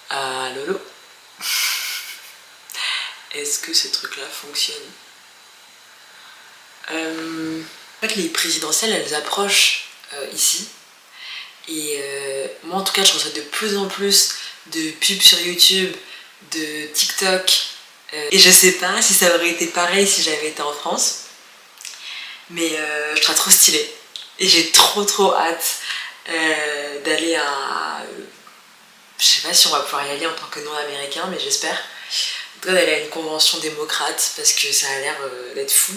Ah Lolo. Est-ce que ce truc-là fonctionne? En fait, les présidentielles, elles approchent ici. Et moi, en tout cas, je reçois de plus en plus de pubs sur YouTube, de TikTok. Et je sais pas si ça aurait été pareil si j'avais été en France. Mais je trouve trop stylé. Et j'ai trop hâte d'aller à... Je sais pas si on va pouvoir y aller en tant que non-américain, mais j'espère. En tout cas, d'aller à une convention démocrate parce que ça a l'air d'être fou.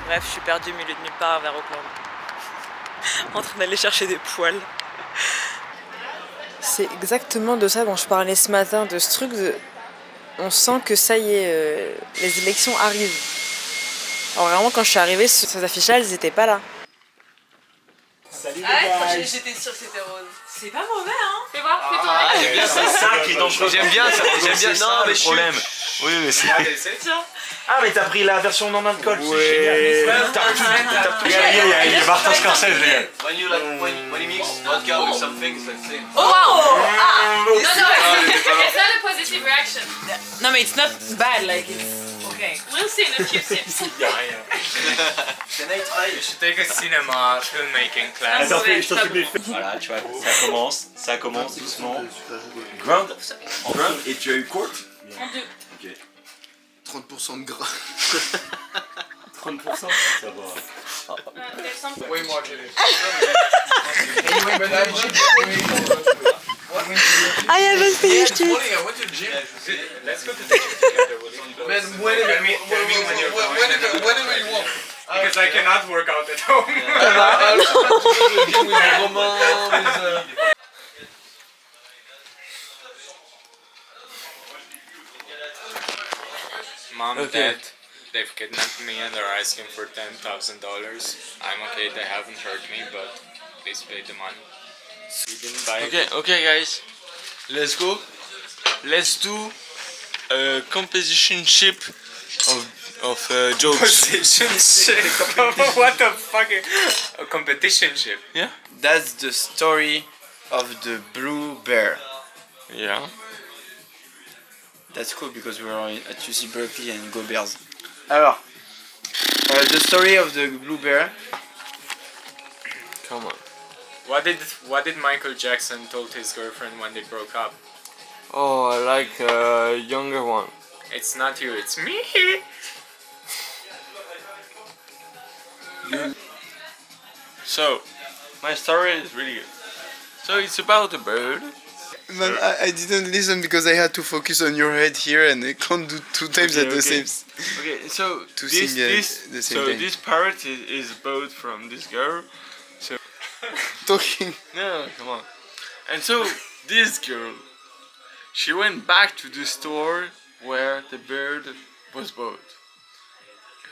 Bref, je suis perdue au milieu de nulle part vers Auckland. En train d'aller chercher des poils. C'est exactement de ça dont je parlais ce matin, de ce truc de... On sent que ça y est, les élections arrivent. Alors vraiment, quand je suis arrivée, ces affichages, ils étaient pas là. Salut les gars. J'étais sûre que c'était rose. C'est pas mauvais, hein. Fais voir, fais toi. Ah, c'est ça qui est dangereux. J'aime bien ça, j'aime bien. C'est Non, ça, mais le problème. Oui, mais c'est... Ah, mais t'as pris la version non alcool, Ouais. c'est génial. T'as tout. Il y a Martin Scorsese, les gars. When you mix vodka with something, it's like same. Oh wow. No, it's not a positive reaction. No, mais it's not bad, like it's... Okay. We'll see in a few sips. Il y a rien. Can I try? You should take a cinema filmmaking class. Attends, je t'en prie. Voilà, tu vois, ça commence doucement. Ground. Ground, et tu as eu court? En deux. Ok. 30% de gras. 30%? Ça va. There's some... Way more delicious. I haven't finished it. I went to the gym. Let's go to the gym together. Man, whenever you want. Because I cannot work out at home. Mom, Dad, they've kidnapped me and they're asking for $10,000. I'm okay, they haven't hurt me, but please pay the money. We didn't buy it. Okay, guys, let's go. Let's do a compositionship of jokes. Positionship. What the fuck? A competitionship. Yeah. That's the story of the blue bear. Yeah. That's cool because we were at UC Berkeley and go Bears. Alors, the story of the blue bear. Come on. What did Michael Jackson told his girlfriend when they broke up? Oh, I like a younger one. It's not you, it's me. So, my story is really good. So it's about a bird. Man, I didn't listen because I had to focus on your head here and I can't do two times at the same. Okay, so To this sing the same so time. this parrot is bought from this girl. So Talking. no, come on. And so this girl, she went back to the store where the bird was bought,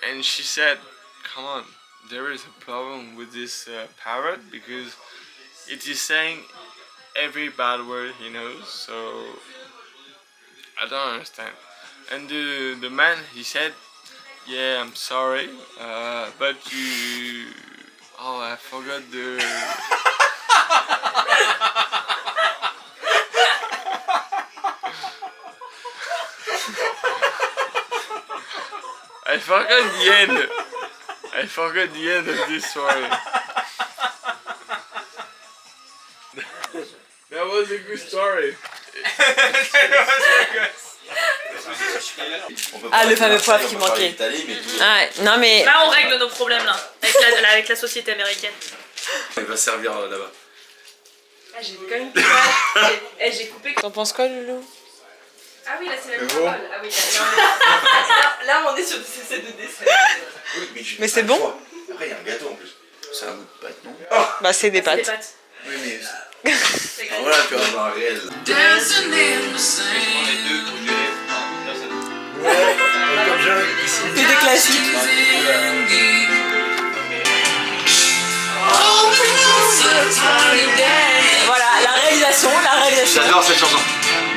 and she said, "Come on, there is a problem with this parrot because it is saying every bad word he knows, so I don't understand." And the man, he said, "Yeah, I'm sorry, but you..." Oh, I forgot the... I forgot the end. I forgot the end of this story. That was a good story. Ah, le fameux poivre qui manquait. Ah, ouais. Non mais... Là, on règle nos problèmes là, avec la société américaine. Il va servir là-bas. Ah, j'ai quand même du mal. J'ai coupé. T'en penses quoi, Loulou? Ah oui, là c'est la même parole. Ah oui, là on est sur des essais de dessin. Mais c'est bon? Après, il y a un gâteau en plus. C'est un goût de pâte, non? Bah c'est des C'est pâtes. des pâtes. Oui, mais. Alors voilà, tu vas avoir un réel. On est deux, faut gérer. Non, personne. Ouais, comme je ici. Que des classiques. Voilà, la réalisation J'adore cette chanson.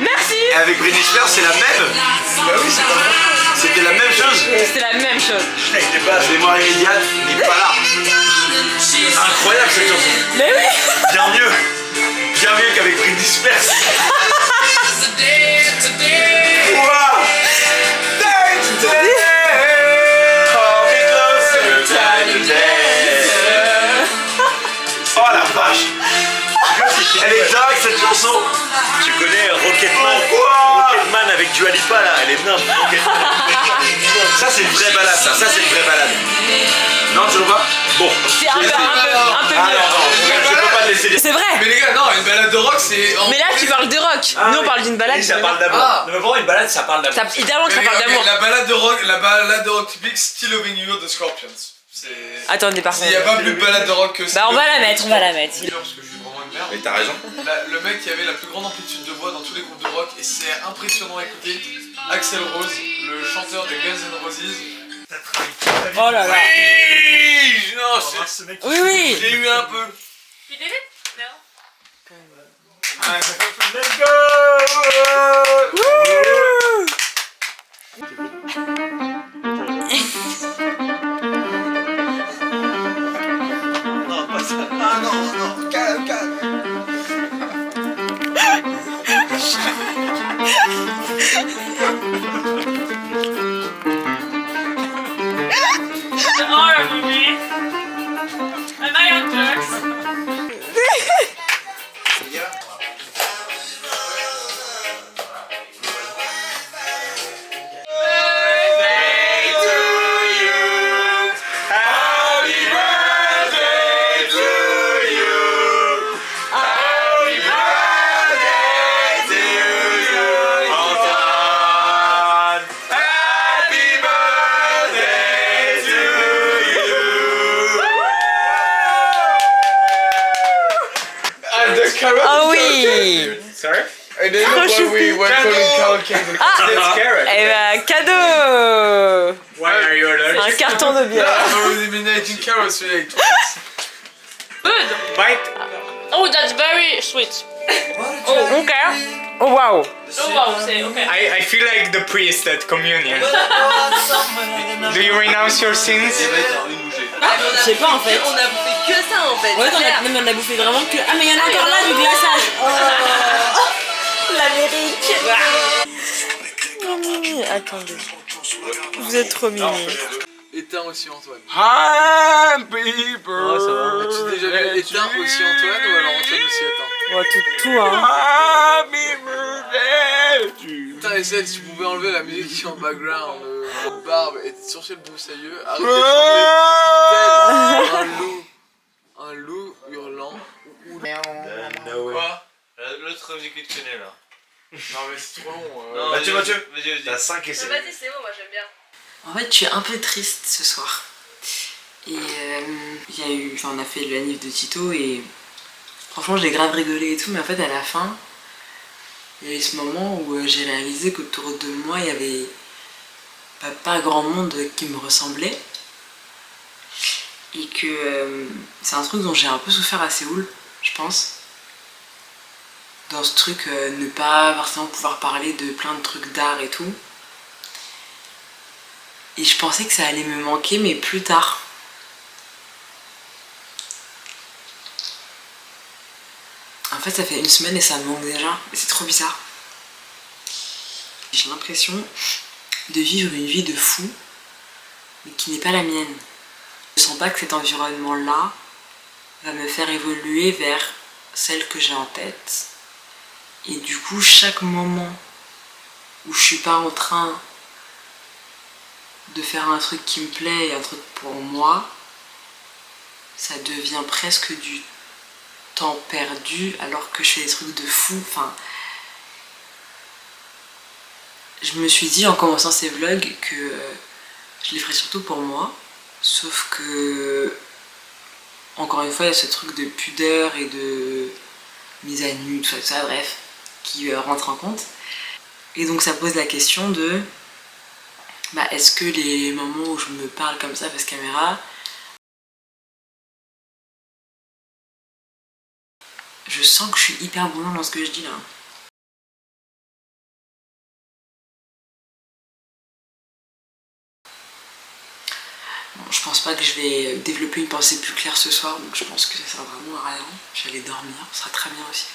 Merci. Et avec Britney Spears, c'est la même. Bah oui, c'est pas vrai. C'était la même chose. C'était la même chose. Avec des bases, mémoire immédiate, n'est pas là. Incroyable cette chanson. Mais oui. Bien mieux. Bien mieux qu'avec Britney Spears. Wow. Oh la vache. Elle est dingue cette chanson. Tu connais Rocketman? Rocketman avec Dua Lipa là, elle est énorme. Ça c'est une vraie balade ça c'est une vraie balade. Non tu veux pas? Bon. C'est un peu Ah mieux. non, je peux pas te laisser dire. C'est vrai. Mais les gars, non, une balade de rock c'est. Mais là tu parles de rock. Nous on parle d'une balade. Ça parle d'amour. Ah. Non mais vraiment une balade ça parle d'amour. Idéalement que ça parle d'amour. La balade de rock typique, Still Loving You de Scorpions. Attendez par Il n'y a contre. pas plus de balade de rock que ça. Bah on va la mettre, on va la mettre. Parce que je suis vraiment une merde. Mais t'as raison. Le mec qui avait la plus grande amplitude de voix dans tous les groupes de rock, et c'est impressionnant à écouter, Axl Rose, le chanteur de Guns N' Roses. Oh là là. Oui, non, Oui, oui. j'ai eu un peu. You did it? No. Let's go. Non, pas ça. Ah non, non, calme, calme. Horror movie. Am I on drugs? Ah oui. Sorry? I don't know why we were calling Carol Kane. Ah. Carrot. Eh ben cadeau. Why are you allergic? Un carton de bière. I'm eliminating Carol Select. Good. Bite. Oh, that's very sweet. Ok. Oh wow. Oh wow, c'est okay. I feel like the priest at communion. Do you renounce your sins? Je sais pas en fait. On a bouffé que ça en fait. Ouais, non, mais on a bouffé vraiment que. Ah mais il y en a encore là du glaçage. Oh. L'Amérique. Oh Mimi, attendez. Vous êtes trop Mimi. Éteins aussi Antoine. Happy Oh, ça va. As-tu déjà vu éteins aussi Antoine ou alors Antoine aussi éteint? Ouais, tout hein. Happy birthday to you. Putain Estelle, si tu pouvais enlever la musique qui est en background, barbe et chercher le broussailleux, arrête de chanter tel un loup hurlant. No way. Quoi? L'autre musique que tu connais là. Non mais c'est trop long. Non, Mathieu, vas-y. T'as 5 essais. Vas-y, c'est bon, moi j'aime bien. En fait, je suis un peu triste ce soir. Et il y a eu, enfin, on a fait le anniv de Tito et franchement, j'ai grave rigolé et tout, mais en fait, à la fin, il y a eu ce moment où j'ai réalisé qu'autour de moi, il y avait pas grand monde qui me ressemblait. Et que c'est un truc dont j'ai un peu souffert à Séoul, je pense. Dans ce truc, ne pas forcément pouvoir parler de plein de trucs d'art et tout. Et je pensais que ça allait me manquer, mais plus tard. En fait, ça fait une semaine et ça me manque déjà. Et c'est trop bizarre. J'ai l'impression de vivre une vie de fou, mais qui n'est pas la mienne. Je sens pas que cet environnement-là va me faire évoluer vers celle que j'ai en tête. Et du coup, chaque moment où je suis pas en train de faire un truc qui me plaît et un truc pour moi, ça devient presque du temps perdu alors que je fais des trucs de fou. Enfin, je me suis dit en commençant ces vlogs que je les ferais surtout pour moi, sauf que encore une fois il y a ce truc de pudeur et de mise à nu, tout ça, bref, qui rentre en compte. Et donc ça pose la question de est-ce que les moments où je me parle comme ça face caméra, je sens que je suis hyper brûlant dans ce que je dis là. Bon, je pense pas que je vais développer une pensée plus claire ce soir, donc je pense que ça sert vraiment à rien. J'allais dormir, ce sera très bien aussi.